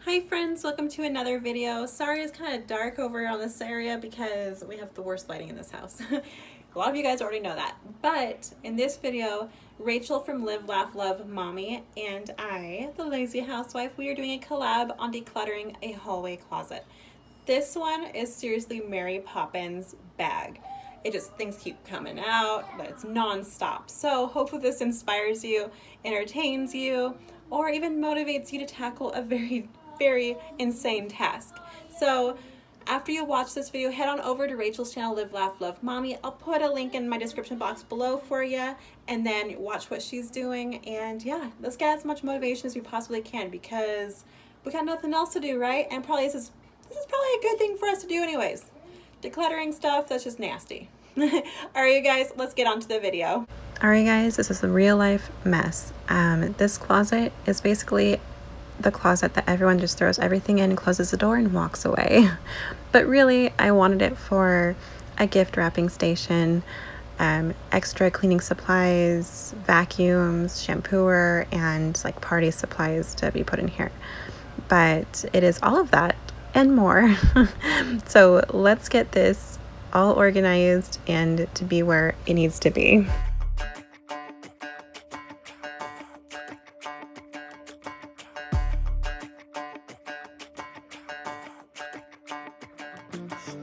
Hi friends, welcome to another video. Sorry it's kind of dark over on this area because we have the worst lighting in this house. A lot of you guys already know that. But in this video, Rachel from Live, Laugh, Love Mommy and I, the lazy housewife, we are doing a collab on decluttering a hallway closet. This one is seriously Mary Poppins bag. Things keep coming out, but it's non-stop. So hopefully this inspires you, entertains you, or even motivates you to tackle a very insane task. So after you watch this video, head on over to Rachel's channel, Live, Laugh, Love Mommy. I'll put a link in my description box below for you, and then watch what she's doing. And yeah, let's get as much motivation as we possibly can because we got nothing else to do, right? And probably this is probably a good thing for us to do anyways. Decluttering stuff, that's just nasty. Alright you guys, let's get on to the video. Alright guys, this is a real life mess. This closet is basically the closet that everyone just throws everything in, closes the door, and walks away. But really, I wanted it for a gift wrapping station, extra cleaning supplies, vacuums, shampooer, and like party supplies to be put in here. But it is all of that and more. So let's get this all organized and to be where it needs to be.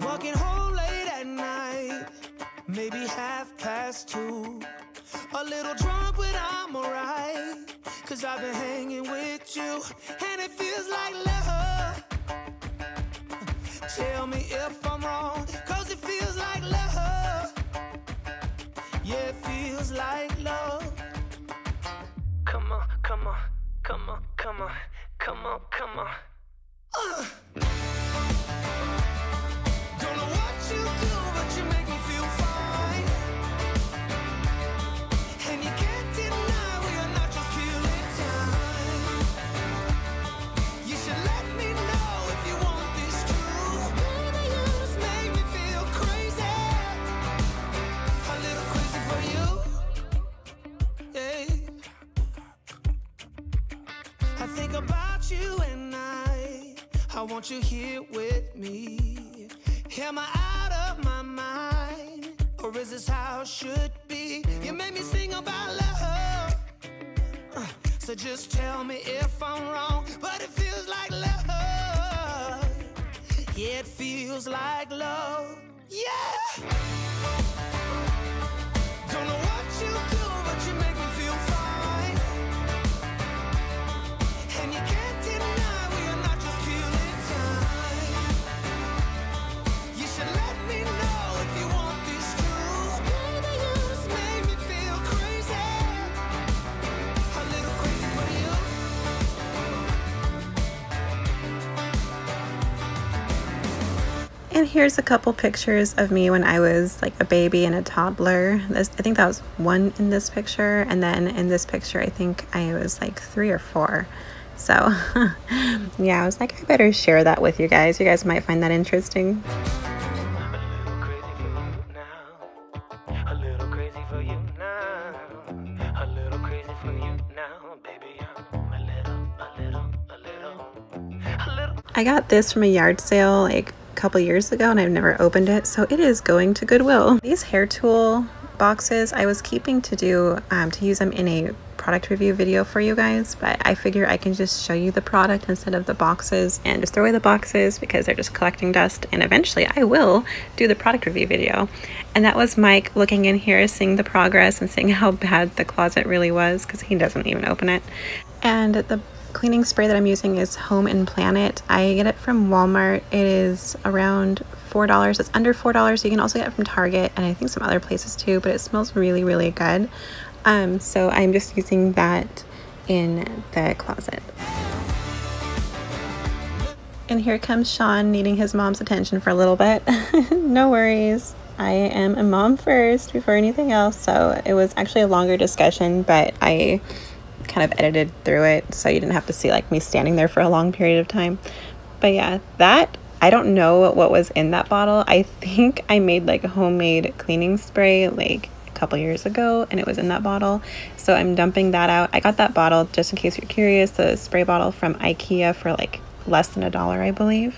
Walking home late at night, maybe 2:30. A little drunk, but I'm alright, 'cause I've been hanging with you, and it feels like love. Tell me if I'm wrong, 'cause it feels like love. Yeah, it feels like love. Come on, come on, come on, come on, come on, come on. Don't know what you do, but you make me feel fine. And you can't deny we are not just killing time. You should let me know if you want this true. Baby, you just make me feel crazy. A little crazy for you. Yeah. I think about you and I want you here with me. Am I out of my mind, or is this how it should be? You made me sing about love, so just tell me if I'm wrong, but it feels like love. Yeah, it feels like love. Yeah. Don't know what you do, but you make me feel fine. And you can't deny we are not just killing time. You should let me know if you want this true. Baby, you just make me feel crazy. A little crazy for you. And here's a couple pictures of me when I was like a baby and a toddler. I think that was one in this picture, and then in this picture I think I was like 3 or 4. So yeah, I was like, I better share that with you guys. You guys might find that interesting. A little crazy for you now. A little crazy for you now, baby. I'm a little. I got this from a yard sale like a couple years ago and I've never opened it, so it is going to Goodwill. These hair tool boxes I was keeping to do to use them in a product review video for you guys, but I figure I can just show you the product instead of the boxes and just throw away the boxes because they're just collecting dust, and eventually I will do the product review video. And that was Mike looking in here, seeing the progress and seeing how bad the closet really was, because he doesn't even open it. And the cleaning spray that I'm using is Home and Planet. I get it from Walmart. It is around $4. It's under $4. You can also get it from Target and I think some other places too, but it smells really good. So I'm just using that in the closet. And here comes Sean needing his mom's attention for a little bit. No worries. I am a mom first before anything else. So it was actually a longer discussion, but I kind of edited through it so you didn't have to see like me standing there for a long period of time. But yeah, that, I don't know what was in that bottle. I think I made like a homemade cleaning spray like couple years ago and it was in that bottle, so I'm dumping that out. I got that bottle, just in case you're curious, the spray bottle from IKEA for like less than $1, I believe.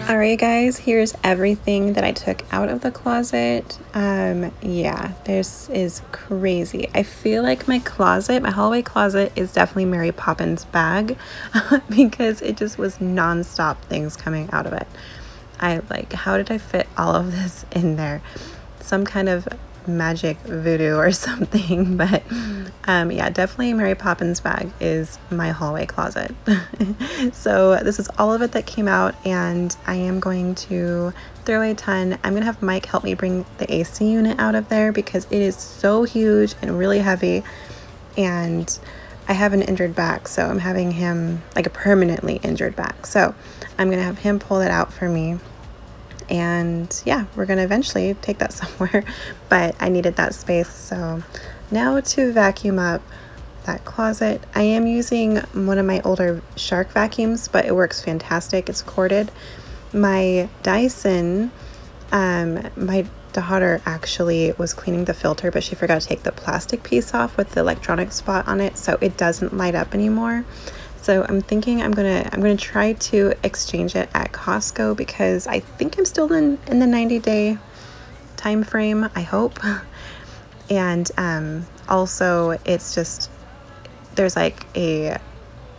Alright guys, here's everything that I took out of the closet. Yeah, this is crazy. I feel like my hallway closet is definitely Mary Poppins' bag because it just was non-stop things coming out of it. How did I fit all of this in there? Some kind of magic voodoo or something, but yeah, definitely Mary Poppins' bag is my hallway closet. So this is all of it that came out, and I am going to throw away a ton. I'm gonna have Mike help me bring the AC unit out of there because it is so huge and really heavy, and I have an injured back, so I'm having him, like a permanently injured back, so I'm gonna have him pull it out for me. And yeah, we're gonna eventually take that somewhere, but I needed that space. So now to vacuum up that closet, I am using one of my older Shark vacuums, but it works fantastic. It's corded. My Dyson, my daughter actually was cleaning the filter, but she forgot to take the plastic piece off with the electronic spot on it, so it doesn't light up anymore. So I'm thinking I'm gonna try to exchange it at Costco because I think I'm still in the 90-day time frame, I hope. And also it's just, there's like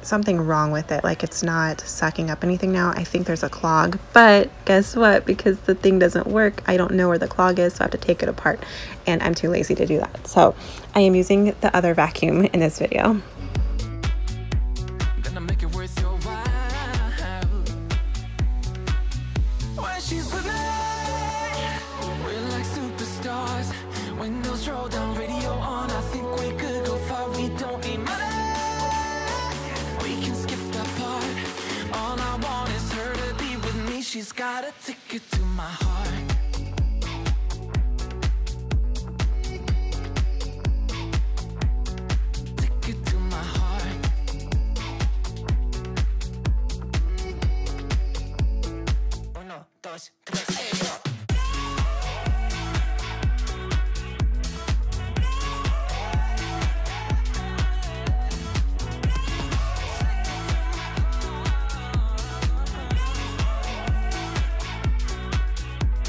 something wrong with it, like it's not sucking up anything now. I think there's a clog, but guess what? Because the thing doesn't work, I don't know where the clog is, so I have to take it apart, and I'm too lazy to do that. So I am using the other vacuum in this video. She's got a ticket to my heart. Ticket to my heart. Uno, dos, tres, hey, yo.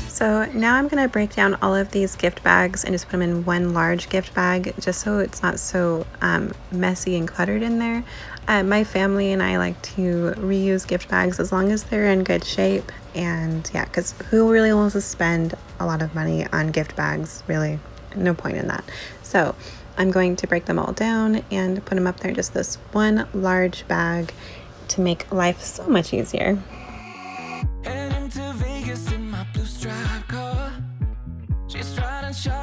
So now I'm going to break down all of these gift bags and just put them in one large gift bag just so it's not so messy and cluttered in there. My family and I like to reuse gift bags as long as they're in good shape, and yeah, because who really wants to spend a lot of money on gift bags? Really, no point in that. So I'm going to break them all down and put them up there in just this one large bag to make life so much easier.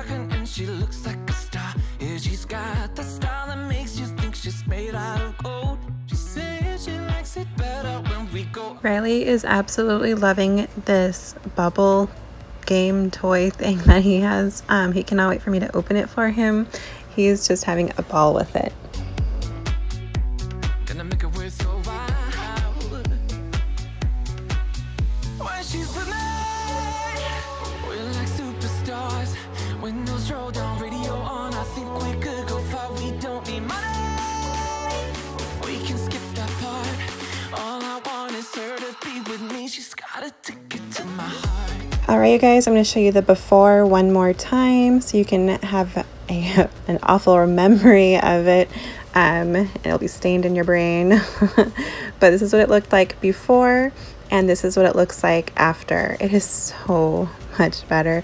And she looks like a star. Yeah, she's got the style that makes you think she's made out of gold. She says she likes it better when we go. Riley is absolutely loving this bubble game toy thing that he has. He cannot wait for me to open it for him. He's just having a ball with it. Gonna make it worth your while. When she's with me, we're like superstars. Windows roll down, radio on. I think we could go far. We don't need money. We can skip that part. All I want is her to be with me. She's got a ticket to my heart. Alright you guys, I'm going to show you the before one more time so you can have an awful memory of it. It'll be stained in your brain. But this is what it looked like before, and this is what it looks like after. It is so much better.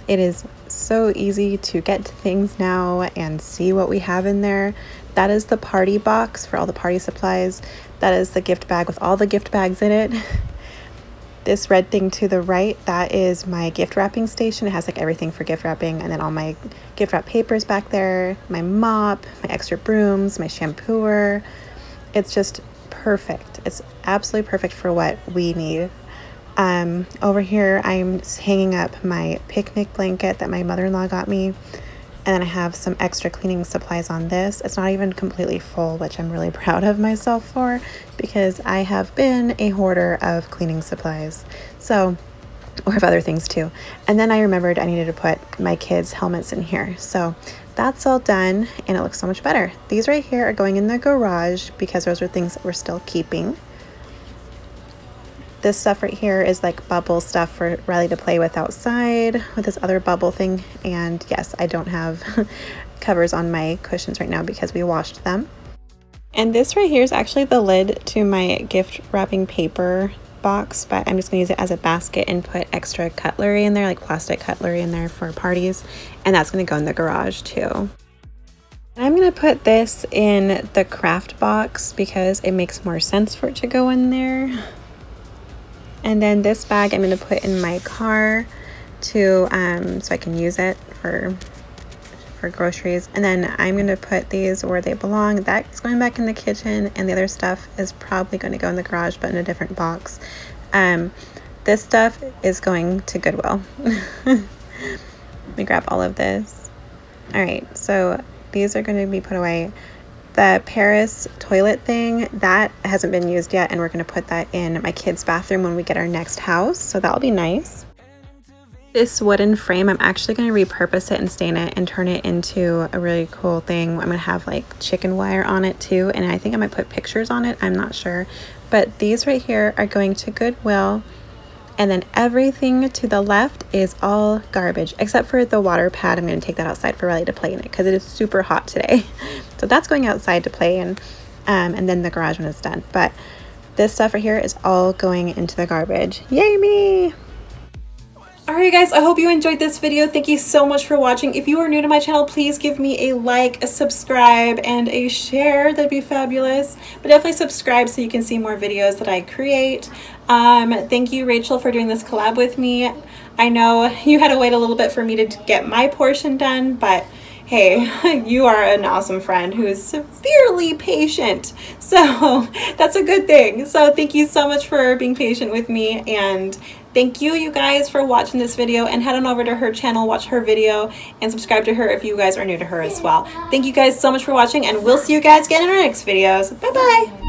It is so easy to get to things now and see what we have in there. That is the party box for all the party supplies. That is the gift bag with all the gift bags in it. This red thing to the right, that is my gift wrapping station. It has like everything for gift wrapping, and then all my gift wrap papers back there, my mop, my extra brooms, my shampooer. It's just perfect. It's absolutely perfect for what we need. Over here I'm hanging up my picnic blanket that my mother-in-law got me, and then I have some extra cleaning supplies on this. It's not even completely full, which I'm really proud of myself for, because I have been a hoarder of cleaning supplies. So or of other things too. And then I remembered I needed to put my kids' helmets in here. So that's all done and it looks so much better. These right here are going in the garage because those are things that we're still keeping. This stuff right here is like bubble stuff for Riley to play with outside with this other bubble thing. And yes, I don't have covers on my cushions right now because we washed them. And this right here is actually the lid to my gift wrapping paper box, but I'm just gonna use it as a basket and put extra cutlery in there, like plastic cutlery in there for parties, and that's gonna go in the garage too. And I'm gonna put this in the craft box because it makes more sense for it to go in there. And then this bag I'm gonna put in my car to so I can use it for groceries. And then I'm gonna put these where they belong. That's going back in the kitchen, and the other stuff is probably going to go in the garage but in a different box. This stuff is going to Goodwill. Let me grab all of this. All right, so these are going to be put away. The Paris toilet thing, that hasn't been used yet, and we're going to put that in my kids' bathroom when we get our next house, so that'll be nice. This wooden frame, I'm actually going to repurpose it and stain it and turn it into a really cool thing. I'm going to have like chicken wire on it too, and I think I might put pictures on it, I'm not sure. But these right here are going to Goodwill, and then everything to the left is all garbage except for the water pad. I'm going to take that outside for Riley to play in it because it is super hot today. So that's going outside to play in, and then the garage when it's done. But this stuff right here is all going into the garbage. Yay me! Alright guys, I hope you enjoyed this video. Thank you so much for watching. If you are new to my channel, please give me a like, a subscribe, and a share. That'd be fabulous. But definitely subscribe so you can see more videos that I create. Thank you, Rachel, for doing this collab with me. I know you had to wait a little bit for me to get my portion done, but hey, you are an awesome friend who is severely patient. So that's a good thing. So thank you so much for being patient with me, and thank you guys for watching this video, and head on over to her channel, watch her video, and subscribe to her if you guys are new to her as well. Thank you guys so much for watching, and we'll see you guys again in our next videos. Bye bye.